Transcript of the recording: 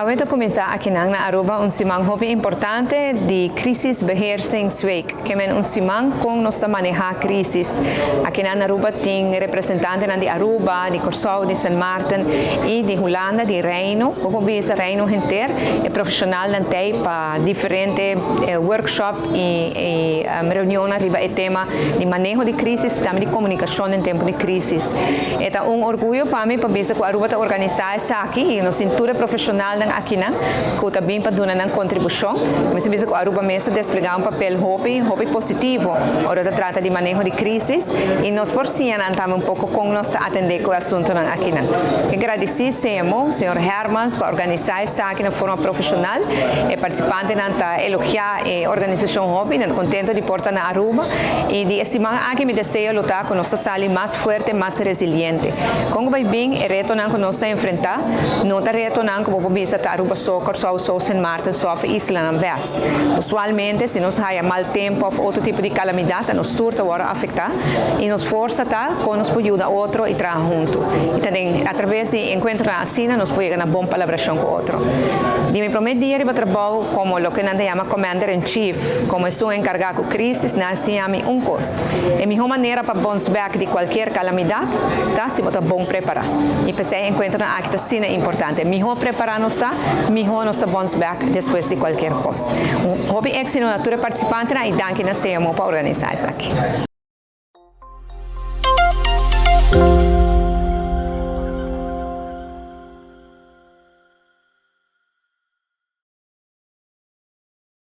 Bago ito começar aqui na Aruba, simang hobby importante de crisis beheersing SWAKE, que é simang kung nos manejar crisis. Aqui na Aruba tem representante de Aruba, de Curaçao, de San Martin e de Holanda, de Reino. O hobby esse Reino inteiro é profissional nantei para diferente workshop e reuniões arriba o tema de manejo de crisis, também de comunicação em tempo de crisis. É orgulho para mim para ver que a Aruba está organizada aqui e no cintura profissional aqui na que também para dar uma contribuição. Mas se que a Aruba mesa desplegar papel hobby positivo, ora trata de manejo de crisis e nós por si andamos pouco com nós atender com o assunto aqui na. Agradecemos senhor Hermans para organizar isso aqui na forma profissional e participante na elogiar a organização hobby, na contento de portar na Aruba e de estimar aqui me desejo lutar com nossa sala mais forte, mais resiliente. Como vai bem, é reto que nós enfrentar, não está reto que vou visitar Aruba Soccer, só San Martin, só Isla Ambas. Usualmente, se nós há mal tempo ou outro tipo de calamidade, nos turta agora afetar e nos força tá, com nos pode ajudar outro e trabalhar junto. E também, através de encontro assim, nos pode ganhar boa colaboração com outro. De meu primeiro dia, eu trabalho como o que nós chamamos Commander-in-Chief, como estou encarregado com crises, nós chamamos coisa. É a melhor maneira para bounce back de qualquer calamidade, tá? Se você bom preparar. E para ser encontro aqui assim é importante. Melhor preparar nos está, melhor nos bounce back depois de qualquer coisa. Hobby é que se não natura participante, e danke na CMO para organizar isso aqui.